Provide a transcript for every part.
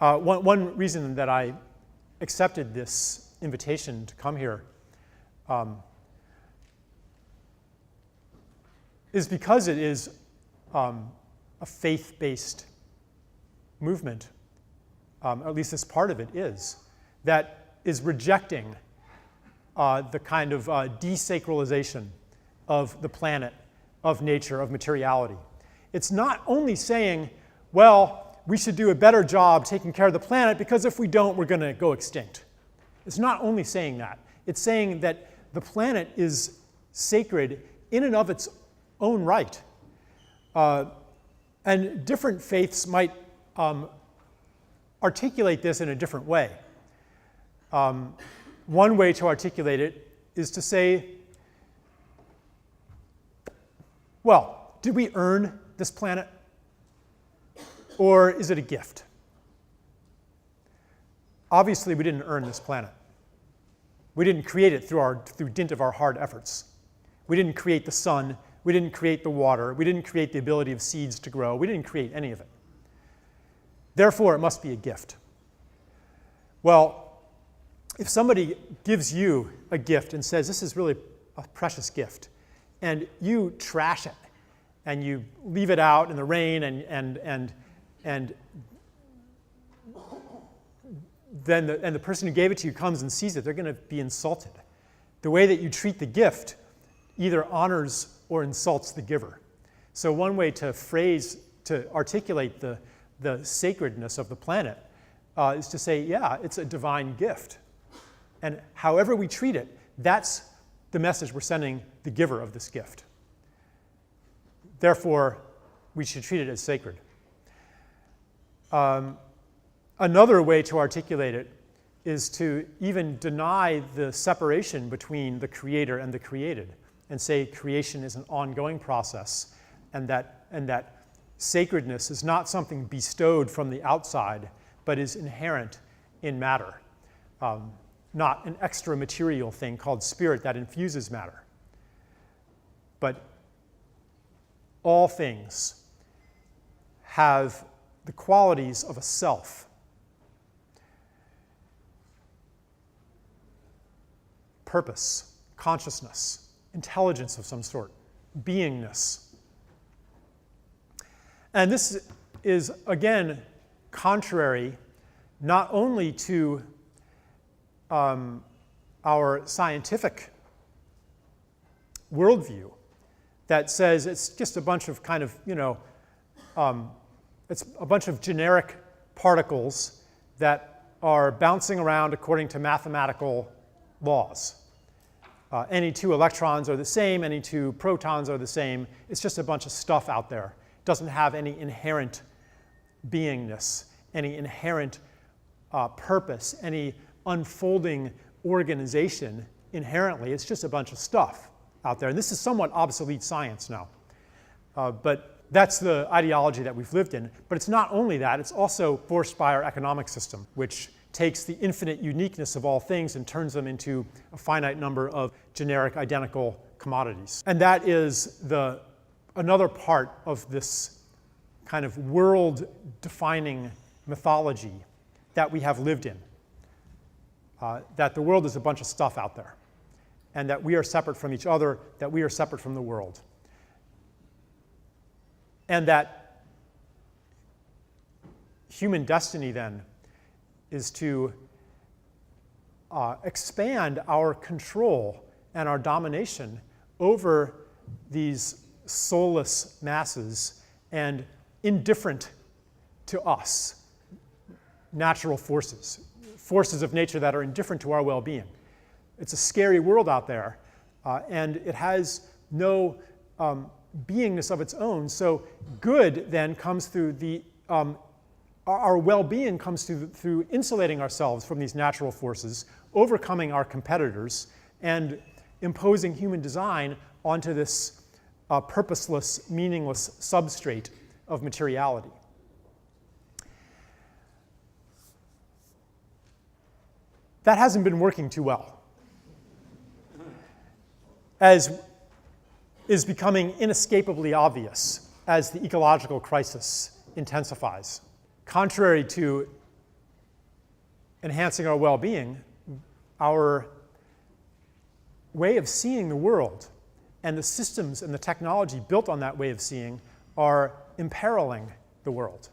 One reason that I accepted this invitation to come here is because it is a faith-based movement, at least this part of it is, that is rejecting the kind of desacralization of the planet, of nature, of materiality. It's not only saying, well, we should do a better job taking care of the planet because if we don't, we're going to go extinct. It's not only saying that. It's saying that the planet is sacred in and of its own right. And different faiths might articulate this in a different way. One way to articulate it is to say, well, did we earn this planet? Or is it a gift? Obviously, we didn't earn this planet. We didn't create it through dint of our hard efforts. We didn't create the sun. We didn't create the water. We didn't create the ability of seeds to grow. We didn't create any of it. Therefore, it must be a gift. Well, if somebody gives you a gift and says, this is really a precious gift, and you trash it, and you leave it out in the rain, and then the person who gave it to you comes and sees it, they're going to be insulted. The way that you treat the gift either honors or insults the giver. So one way to articulate the sacredness of the planet is to say, yeah, it's a divine gift. And however we treat it, that's the message we're sending the giver of this gift. Therefore, we should treat it as sacred. Another way to articulate it is to even deny the separation between the creator and the created, and say creation is an ongoing process, and that sacredness is not something bestowed from the outside, but is inherent in matter, not an extra material thing called spirit that infuses matter. But all things have the qualities of a self. Purpose, consciousness, intelligence of some sort, beingness. And this is, again, contrary not only to our scientific worldview that says it's just a bunch of kind of, it's a bunch of generic particles that are bouncing around according to mathematical laws. Any two electrons are the same, any two protons are the same. It's just a bunch of stuff out there. It doesn't have any inherent beingness, any inherent purpose, any unfolding organization inherently. It's just a bunch of stuff out there. And this is somewhat obsolete science now. But that's the ideology that we've lived in. But it's not only that, it's also forced by our economic system, which takes the infinite uniqueness of all things and turns them into a finite number of generic, identical commodities. And that is another part of this kind of world-defining mythology that we have lived in. That the world is a bunch of stuff out there, and that we are separate from each other, that we are separate from the world. And that human destiny, then, is to expand our control and our domination over these soulless masses and indifferent to us natural forces, forces of nature that are indifferent to our well-being. It's a scary world out there, and it has no beingness of its own. So good then comes through our well-being comes through insulating ourselves from these natural forces, overcoming our competitors, and imposing human design onto this purposeless, meaningless substrate of materiality. That hasn't been working too well, as is becoming inescapably obvious as the ecological crisis intensifies. Contrary to enhancing our well-being, our way of seeing the world and the systems and the technology built on that way of seeing are imperiling the world.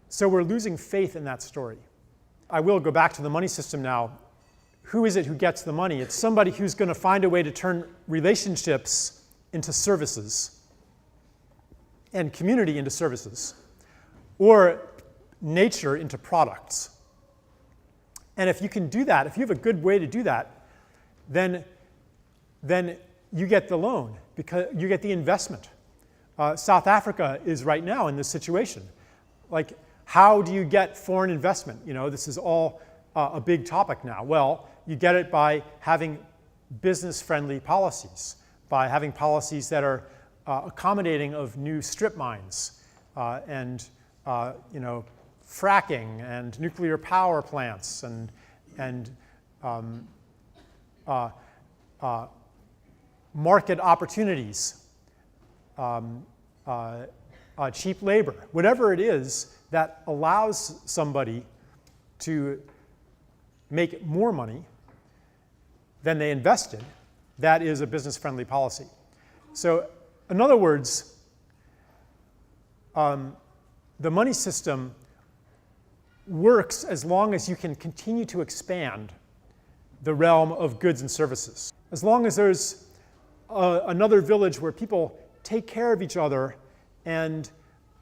So we're losing faith in that story. I will go back to the money system now. Who is it who gets the money? It's somebody who's going to find a way to turn relationships into services and community into services, or nature into products. And if you can do that, if you have a good way to do that, then you get the loan, because you get the investment. South Africa is right now in this situation. Like, how do you get foreign investment? You know, this is all a big topic now. Well, you get it by having business-friendly policies, by having policies that are accommodating of new strip mines and fracking and nuclear power plants and market opportunities, cheap labor, whatever it is that allows somebody to make more money than they invested, that is a business-friendly policy. So, in other words, the money system works as long as you can continue to expand the realm of goods and services. As long as there's another village where people take care of each other and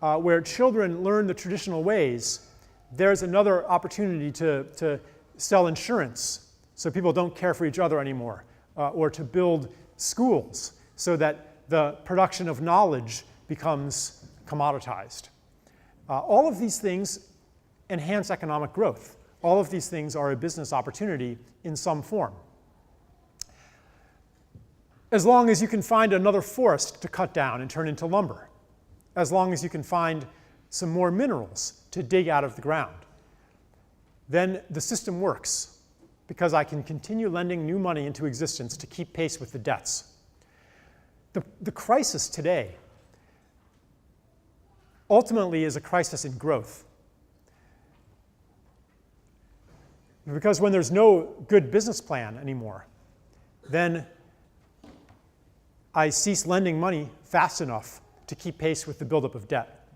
where children learn the traditional ways, there's another opportunity to sell insurance so people don't care for each other anymore, or to build schools so that the production of knowledge becomes commoditized. All of these things enhance economic growth. All of these things are a business opportunity in some form. As long as you can find another forest to cut down and turn into lumber, as long as you can find some more minerals to dig out of the ground, then the system works, because I can continue lending new money into existence to keep pace with the debts. The crisis today ultimately is a crisis in growth. Because when there's no good business plan anymore, then I cease lending money fast enough to keep pace with the buildup of debt.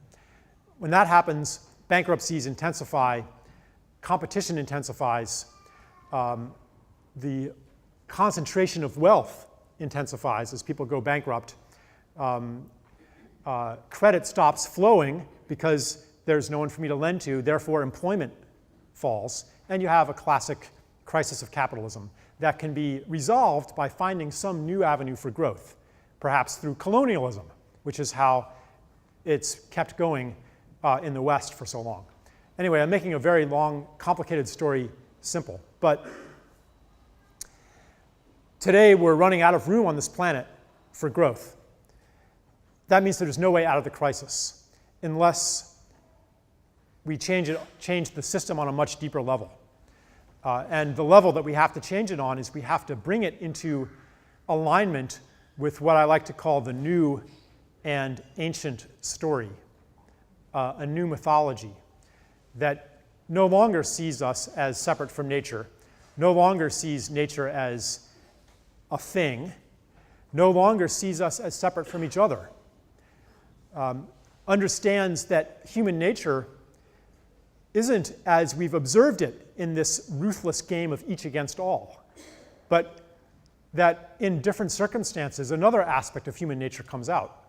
When that happens, bankruptcies intensify, competition intensifies, the concentration of wealth intensifies as people go bankrupt. Credit stops flowing because there's no one for me to lend to, therefore employment falls, and you have a classic crisis of capitalism that can be resolved by finding some new avenue for growth, perhaps through colonialism, which is how it's kept going in the West for so long. Anyway, I'm making a very long, complicated story simple, but today we're running out of room on this planet for growth. That means there's no way out of the crisis unless we change the system on a much deeper level. And the level that we have to change it on is we have to bring it into alignment with what I like to call the new and ancient story, a new mythology that no longer sees us as separate from nature, no longer sees nature as a thing, no longer sees us as separate from each other, understands that human nature isn't as we've observed it in this ruthless game of each against all, but that in different circumstances, another aspect of human nature comes out.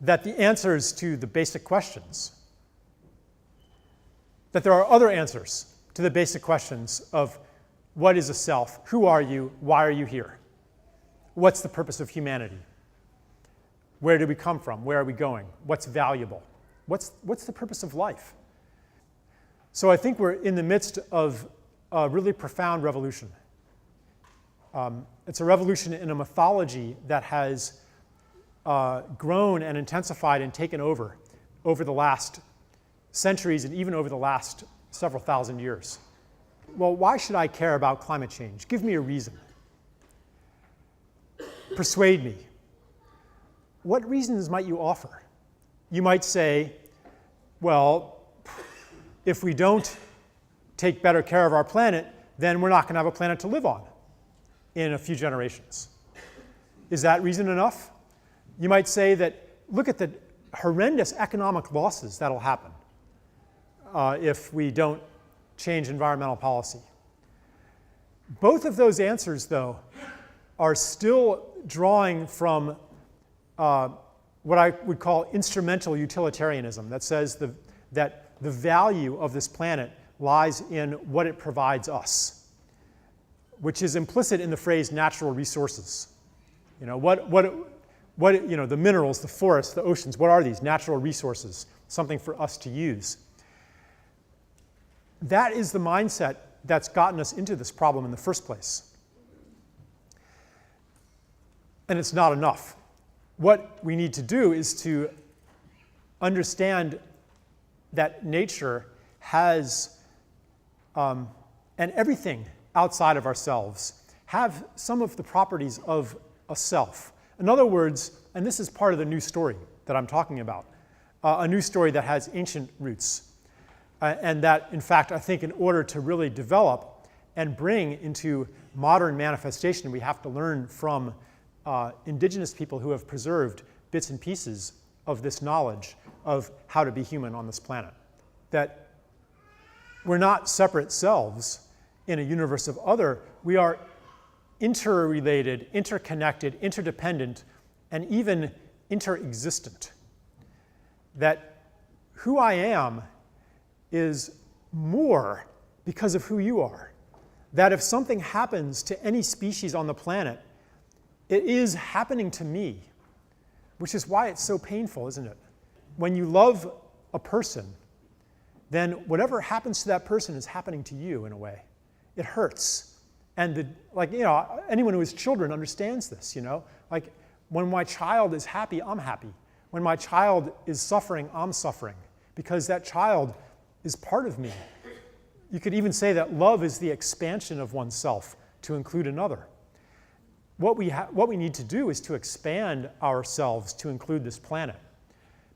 That the answers to the basic questions, that there are other answers to the basic questions of what is a self, who are you, why are you here, what's the purpose of humanity, where do we come from, where are we going, what's valuable, what's the purpose of life. So I think we're in the midst of a really profound revolution. It's a revolution in a mythology that has grown and intensified and taken over the last centuries and even over the last several thousand years. Well, why should I care about climate change? Give me a reason. Persuade me. What reasons might you offer? You might say, well, if we don't take better care of our planet, then we're not going to have a planet to live on in a few generations. Is that reason enough? You might say that, look at the horrendous economic losses that'll happen if we don't change environmental policy. Both of those answers, though, are still drawing from what I would call instrumental utilitarianism, that says that the value of this planet lies in what it provides us, which is implicit in the phrase natural resources. You know, the minerals, the forests, the oceans, what are these? Natural resources, something for us to use. That is the mindset that's gotten us into this problem in the first place. And it's not enough. What we need to do is to understand that nature has, and everything outside of ourselves, have some of the properties of a self. In other words, and this is part of the new story that I'm talking about, a new story that has ancient roots, and that, in fact, I think in order to really develop and bring into modern manifestation, we have to learn from indigenous people who have preserved bits and pieces of this knowledge of how to be human on this planet. That we're not separate selves in a universe of other. We are interrelated, interconnected, interdependent, and even interexistent. That who I am is more because of who you are. That if something happens to any species on the planet, it is happening to me, which is why it's so painful, isn't it? When you love a person, then whatever happens to that person is happening to you in a way. It hurts. And anyone who has children understands this, you know? Like, when my child is happy, I'm happy. When my child is suffering, I'm suffering, because that child is part of me. You could even say that love is the expansion of oneself to include another. What we need to do is to expand ourselves to include this planet,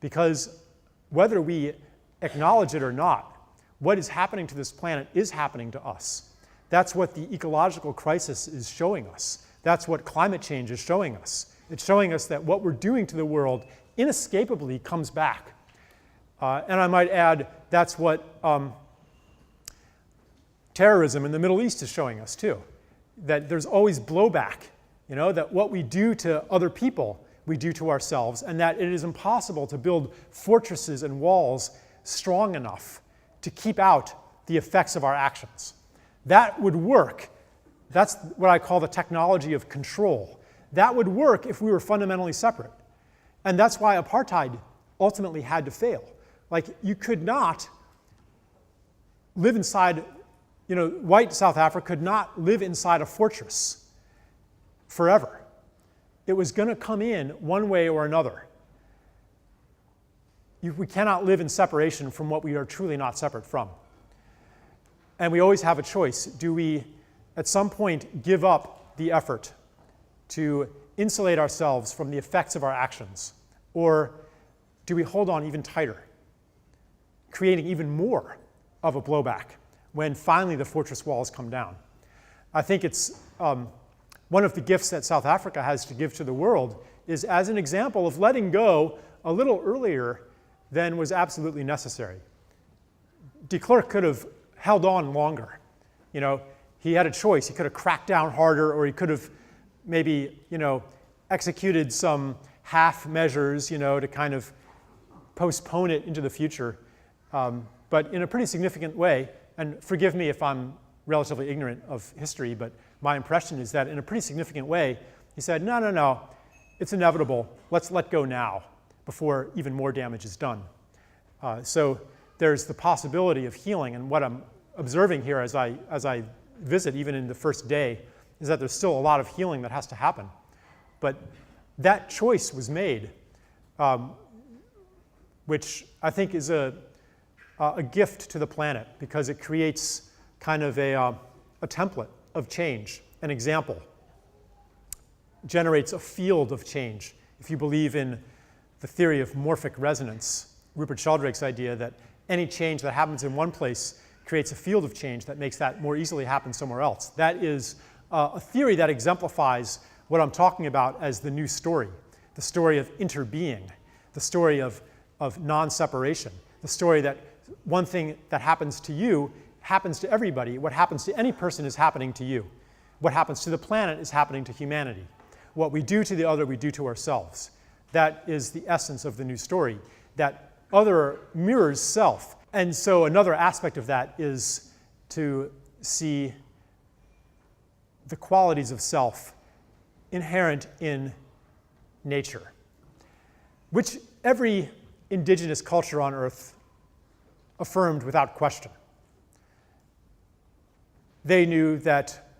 because whether we acknowledge it or not, what is happening to this planet is happening to us. That's what the ecological crisis is showing us. That's what climate change is showing us. It's showing us that what we're doing to the world inescapably comes back. And I might add, that's what terrorism in the Middle East is showing us too. That there's always blowback, you know, that what we do to other people, we do to ourselves, and that it is impossible to build fortresses and walls strong enough to keep out the effects of our actions. That would work. That's what I call the technology of control. That would work if we were fundamentally separate. And that's why apartheid ultimately had to fail. Like, you could not live inside, white South Africa could not live inside a fortress forever. It was going to come in one way or another. We cannot live in separation from what we are truly not separate from. And we always have a choice. Do we, at some point, give up the effort to insulate ourselves from the effects of our actions? Or do we hold on even tighter, creating even more of a blowback when finally the fortress walls come down? I think it's one of the gifts that South Africa has to give to the world is as an example of letting go a little earlier than was absolutely necessary. De Klerk could have held on longer. He had a choice. He could have cracked down harder, or he could have maybe, executed some half measures, to kind of postpone it into the future. But in a pretty significant way, and forgive me if I'm relatively ignorant of history, but my impression is that in a pretty significant way, he said, no, it's inevitable. Let's let go now before even more damage is done. So there's the possibility of healing, and what I'm observing here as I visit, even in the first day, is that there's still a lot of healing that has to happen. But that choice was made, which I think is a gift to the planet, because it creates kind of a template of change, an example, generates a field of change. If you believe in the theory of morphic resonance, Rupert Sheldrake's idea that any change that happens in one place creates a field of change that makes that more easily happen somewhere else. That is a theory that exemplifies what I'm talking about as the new story, the story of interbeing, the story of non-separation, the story that one thing that happens to you happens to everybody. What happens to any person is happening to you. What happens to the planet is happening to humanity. What we do to the other, we do to ourselves. That is the essence of the new story, that other mirrors self. And so another aspect of that is to see the qualities of self inherent in nature, which every indigenous culture on Earth affirmed without question. They knew that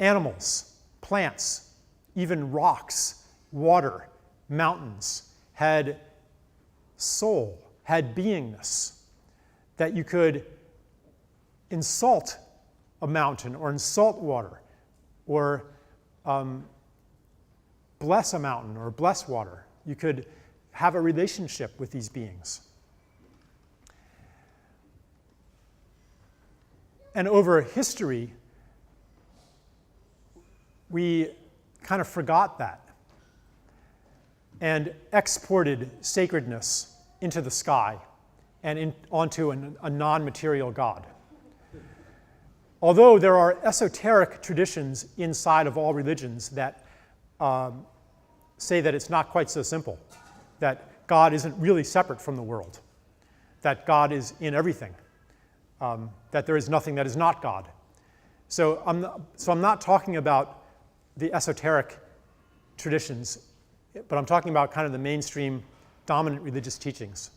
animals, plants, even rocks, water, mountains had soul, had beingness, that you could insult a mountain or insult water or bless a mountain or bless water. You could have a relationship with these beings. And over history, we kind of forgot that and exported sacredness into the sky and onto a non-material God. Although there are esoteric traditions inside of all religions that say that it's not quite so simple, that God isn't really separate from the world, that God is in everything, that there is nothing that is not God. So I'm not talking about the esoteric traditions, but I'm talking about kind of the mainstream dominant religious teachings.